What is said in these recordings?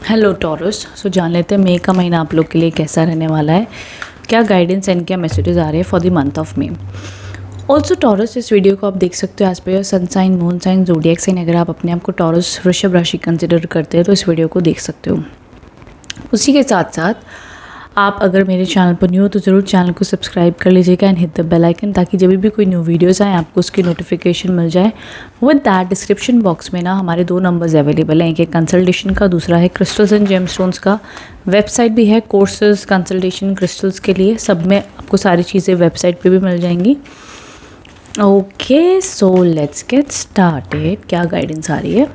Hello taurus. सो जान लेते हैं मई का महीना आप लोग के लिए कैसा रहने वाला है, क्या गाइडेंस एंड क्या मैसेजेस आ रहे हैं for the month of May. Also Taurus, इस वीडियो को आप देख सकते हो as per your sun sign, moon sign, zodiac sign. अगर आप अपने आप को टॉरस वृषभ राशि कंसिडर करते हैं तो इस वीडियो को देख सकते हो। उसी के साथ साथ आप अगर मेरे चैनल पर न्यू हो तो ज़रूर चैनल को सब्सक्राइब कर लीजिएगा and hit the bell icon, ताकि जब भी कोई न्यू वीडियोस आए आपको उसकी नोटिफिकेशन मिल जाए। विद दैट डिस्क्रिप्शन बॉक्स में ना हमारे 2 नंबर्स अवेलेबल हैं, एक है कंसल्टेशन का, दूसरा है क्रिस्टल्स एंड जेमस्टोन्स का। वेबसाइट भी है कोर्सेज, कंसल्टेशन, क्रिस्टल्स के लिए, सब में आपको सारी चीज़ें वेबसाइट पे भी मिल जाएंगी। Okay, so let's get started. क्या गाइडेंस आ रही है?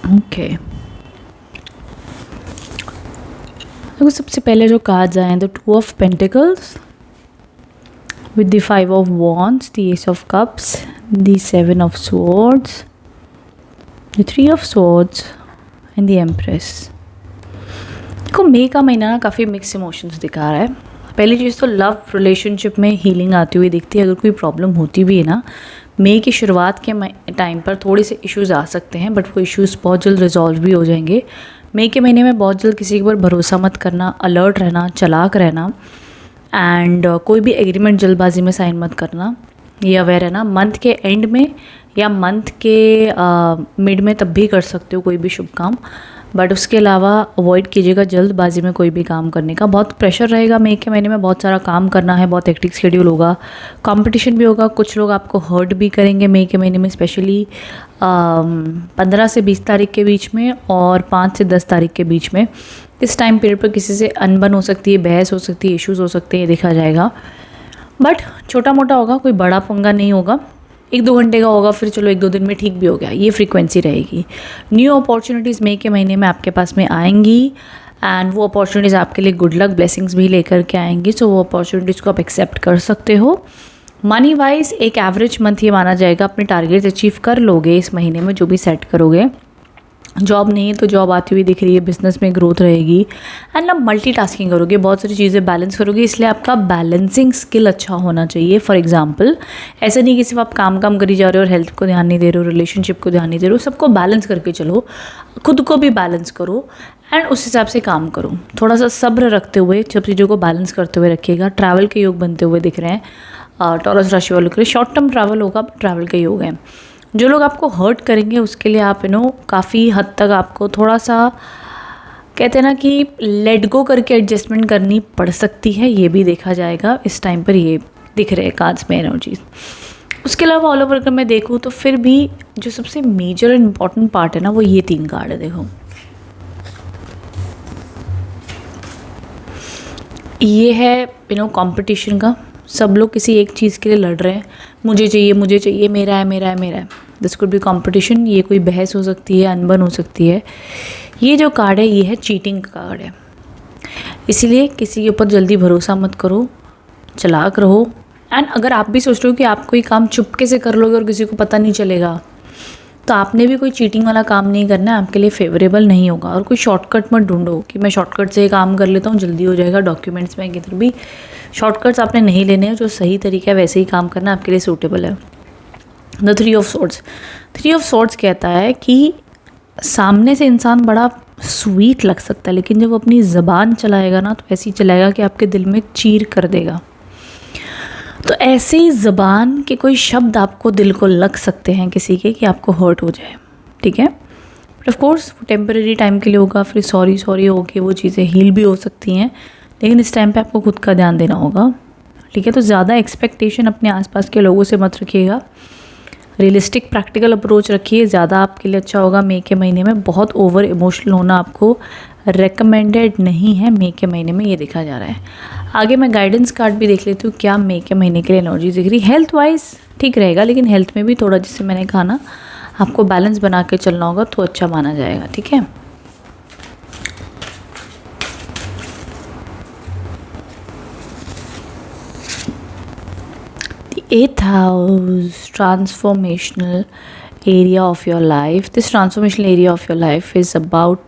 ओके, देखो सबसे पहले जो कार्ड्स आए हैं, the 2 of pentacles with the 5 of wands, the ace of cups, the 7 of swords, the 3 of swords and the empress। देखो मई का महीना ना काफ़ी मिक्स इमोशंस दिखा रहा है। पहली चीज़ तो लव रिलेशनशिप में हीलिंग आती हुई दिखती है। अगर कोई प्रॉब्लम होती भी है ना, मई की शुरुआत के टाइम पर थोड़े से इश्यूज आ सकते हैं, बट वो इश्यूज बहुत जल्द रिजॉल्व भी हो जाएंगे। मई के महीने में बहुत जल्द किसी के ऊपर भरोसा मत करना, अलर्ट रहना, चालाक रहना एंड कोई भी एग्रीमेंट जल्दबाजी में साइन मत करना, ये अवेयर है ना। मंथ के एंड में या मंथ के मिड में तब भी कर सकते हो कोई भी शुभ काम, बट उसके अलावा अवॉइड कीजिएगा जल्दबाजी में कोई भी काम करने का। बहुत प्रेशर रहेगा मई के महीने में, बहुत सारा काम करना है, बहुत हेक्टिक शेड्यूल होगा, कंपटीशन भी होगा, कुछ लोग आपको हर्ट भी करेंगे मई के महीने में, स्पेशली 15 से 20 तारीख के बीच में और 5 से 10 तारीख के बीच में। इस टाइम पीरियड पर किसी से अनबन हो सकती है, बहस हो सकती है, इश्यूज़ हो सकते हैं, ये देखा जाएगा। बट छोटा मोटा होगा, कोई बड़ा पंगा नहीं होगा। 1-2 घंटे का होगा, फिर चलो 1-2 दिन में ठीक भी हो गया, ये फ्रीक्वेंसी रहेगी। न्यू अपॉर्चुनिटीज़ मई के महीने में आपके पास में आएंगी एंड वो अपॉर्चुनिटीज़ आपके लिए गुड लक, ब्लेसिंग्स भी लेकर के आएंगी। सो वो अपॉर्चुनिटीज़ को आप एक्सेप्ट कर सकते हो। मनी वाइज एक एवरेज मंथ ये माना जाएगा, अपने टारगेट्स अचीव कर लोगे इस महीने में जो भी सेट करोगे। जॉब नहीं है तो जॉब आती हुई दिख रही है, बिजनेस में ग्रोथ रहेगी एंड आप मल्टीटास्किंग करोगे, बहुत सारी चीज़ें बैलेंस करोगे, इसलिए आपका बैलेंसिंग स्किल अच्छा होना चाहिए। फॉर एग्जांपल, ऐसा नहीं कि सिर्फ आप काम करी जा रहे हो और हेल्थ को ध्यान नहीं दे रहे हो, रिलेशनशिप को ध्यान नहीं दे रहे हो, सबको बैलेंस करके चलो, खुद को भी बैलेंस करो एंड उस हिसाब से काम करो। थोड़ा सा सब्र रखते हुए सब चीज़ों को बैलेंस करते हुए रखिएगा। ट्रैवल के योग बनते हुए दिख रहे हैं टॉरस राशि वालों के लिए। शॉर्ट टर्म ट्रैवल होगा, ट्रैवल के योग हैं। जो लोग आपको हर्ट करेंगे उसके लिए आप काफ़ी हद तक आपको थोड़ा सा कहते हैं ना कि लेट गो करके एडजस्टमेंट करनी पड़ सकती है, ये भी देखा जाएगा इस टाइम पर। ये दिख रहे हैं कार्ड्स में एनर्जीज। उसके अलावा ऑल ओवर अगर मैं देखूँ तो फिर भी जो सबसे मेजर एंड इम्पॉर्टेंट पार्ट है ना, वो ये 3 कार्ड है। देखो ये है कंपटीशन का। सब लोग किसी एक चीज़ के लिए लड़ रहे हैं, मुझे चाहिए, मुझे चाहिए, मेरा है, मेरा है, मेरा है। This could be competition. ये कोई बहस हो सकती है, अनबन हो सकती है। ये जो कार्ड है ये है चीटिंग का कार्ड है, इसीलिए किसी के ऊपर जल्दी भरोसा मत करो, चालाक रहो। एंड अगर आप भी सोच रहे हो कि आप कोई काम चुपके से कर लोगे और किसी को पता नहीं चलेगा, तो आपने भी कोई चीटिंग वाला काम नहीं करना है, आपके लिए फेवरेबल नहीं होगा। और कोई शॉर्टकट मत ढूंढो कि मैं शॉर्टकट से काम कर लेता हूँ, जल्दी हो जाएगा। डॉक्यूमेंट्स में किधर भी शॉर्टकट्स आपने नहीं लेने हैं, जो सही तरीका है वैसे ही काम करना आपके लिए सूटेबल है। The 3 of swords. 3 of swords कहता है कि सामने से इंसान बड़ा स्वीट लग सकता है, लेकिन जब वो अपनी ज़बान चलाएगा ना तो ऐसे ही चलाएगा कि आपके दिल में चीर कर देगा। तो ऐसे ही ज़बान के कोई शब्द आपको दिल को लग सकते हैं किसी के, कि आपको हर्ट हो जाए, ठीक है। बट ऑफ कोर्स वो टेम्परेरी टाइम के लिए होगा, फिर सॉरी सॉरी होके वो चीज़ें हील भी हो सकती हैं, लेकिन इस टाइम पे आपको खुद का ध्यान देना होगा, ठीक है। तो ज़्यादा एक्सपेक्टेशन अपने आसपास के लोगों से मत रखिएगा, रियलिस्टिक प्रैक्टिकल अप्रोच रखिए, ज़्यादा आपके लिए अच्छा होगा। मई के महीने में बहुत ओवर इमोशनल होना आपको रेकमेंडेड नहीं है मई के महीने में, ये देखा जा रहा है। आगे मैं गाइडेंस कार्ड भी देख लेती हूँ, क्या मई के महीने के लिए एनर्जी दिख रही। हेल्थ वाइज ठीक रहेगा, लेकिन हेल्थ में भी थोड़ा, जिससे मैंने कहा ना, आपको बैलेंस बना के चलना होगा तो अच्छा माना जाएगा, ठीक है। 8th house, transformational area of your life. This transformational area of your life is about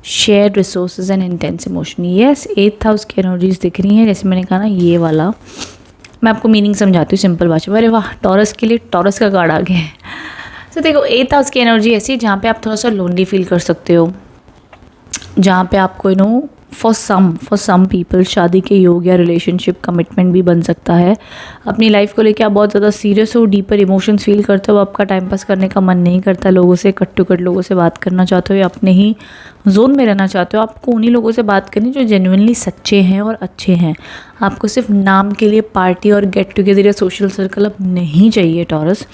shared resources and intense emotion. Yes, 8th house की एनर्जीज दिख रही हैं, जैसे मैंने कहा ना ये वाला. मैं आपको मीनिंग समझाती हूँ सिंपल भाषा में. अरे वाह, टॉरस के लिए टॉरस का कार्ड आ गया है. तो देखो 8th हाउस की एनर्जी ऐसी है जहाँ पे आप थोड़ा सा लोनली फील कर सकते हो, जहाँ पे आपको फॉर सम पीपल शादी के योग या रिलेशनशिप कमिटमेंट भी बन सकता है. अपनी लाइफ को लेकर आप बहुत ज़्यादा सीरियस हो, डीपर इमोशंस फील करते हो, आपका टाइम पास करने का मन नहीं करता, लोगों से कट टू कट लोगों से बात करना चाहते हो या अपने ही जोन में रहना चाहते हो. आपको उन्हीं लोगों से बात करनी जो जेन्युइनली सच्चे हैं और अच्छे हैं. आपको सिर्फ नाम के लिए पार्टी और गेट टुगेदर या सोशल सर्कल अब नहीं चाहिए टॉरस.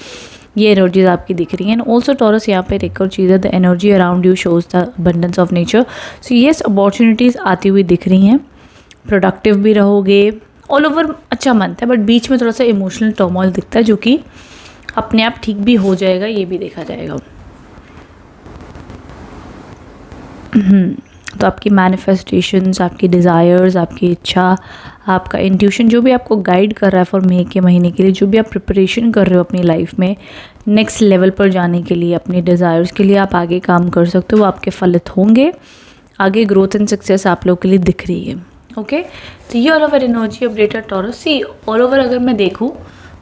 ये एनर्जीज आपकी दिख रही हैं. एंड ऑल्सो टॉरस यहाँ पे एक और चीज़ है, the energy around you shows the abundance of nature. So yes, opportunities आती हुई दिख रही हैं, प्रोडक्टिव भी रहोगे, ऑल ओवर अच्छा मंथ है. बट बीच में थोड़ा सा इमोशनल टर्मोइल दिखता है जो कि अपने आप ठीक भी हो जाएगा, ये भी देखा जाएगा. तो आपकी मैनिफेस्टेशंस, आपकी डिज़ायर्स, आपकी इच्छा, आपका इंट्यूशन जो भी आपको गाइड कर रहा है फॉर मई के महीने के लिए, जो भी आप प्रिपरेशन कर रहे हो अपनी लाइफ में नेक्स्ट लेवल पर जाने के लिए, अपने डिज़ायर्स के लिए आप आगे काम कर सकते हो, वो आपके फलित होंगे. आगे ग्रोथ एंड सक्सेस आप लोगों के लिए दिख रही है. ओके, तो ये all over energy updated Taurus. See all over अगर मैं देखूँ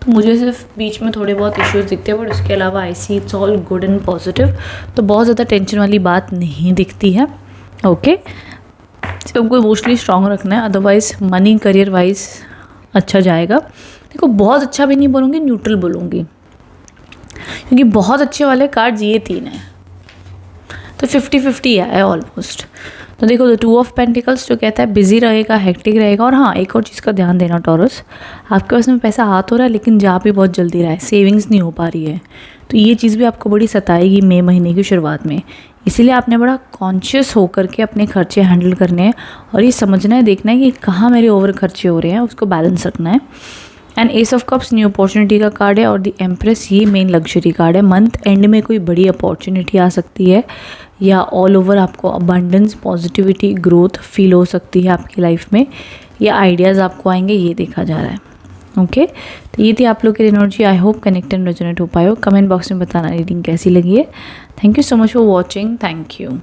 तो मुझे सिर्फ बीच में थोड़े बहुत इश्यूज दिखते हैं, बट उसके अलावा I see it's all good and positive. तो बहुत ज़्यादा टेंशन वाली बात नहीं दिखती है. ओके, सिर्फ हमको इमोशनली स्ट्रांग रखना है, अदरवाइज मनी करियर वाइज अच्छा जाएगा. देखो बहुत अच्छा भी नहीं बोलूँगी, न्यूट्रल बोलूँगी, क्योंकि बहुत अच्छे वाले कार्ड्स ये 3 हैं, तो 50-50 है ऑलमोस्ट. तो देखो द 2 ऑफ पेंटिकल्स जो कहता है बिजी रहेगा, हेक्टिक रहेगा. और हाँ, एक और चीज़ का ध्यान देना टॉरस, आपके पास में पैसा हाथ हो रहा है लेकिन जा भी बहुत जल्दी रहा है, सेविंग्स नहीं हो पा रही है. तो ये चीज़ भी आपको बड़ी सताएगी मई महीने की शुरुआत में. इसीलिए आपने बड़ा कॉन्शियस होकर के अपने खर्चे हैंडल करने हैं और ये समझना है, देखना है कि कहाँ मेरे ओवर खर्चे हो रहे हैं, उसको बैलेंस रखना है. And S of cups new opportunity का कार्ड है और द एम्प्रेस ये मेन लग्जरी कार्ड है. मंथ एंड में कोई बड़ी अपॉर्चुनिटी आ सकती है या ऑल ओवर आपको अबंडेंस, पॉजिटिविटी, ग्रोथ फील हो सकती है आपकी लाइफ में, या आइडियाज़ आपको आएंगे, ये देखा जा रहा है. ओके, तो ये थी आप लोग की energy. I hope connect and resonate हो पाए हो. कमेंट बॉक्स में बताना रीडिंग कैसी लगी है. Thank you so much for watching. Thank you.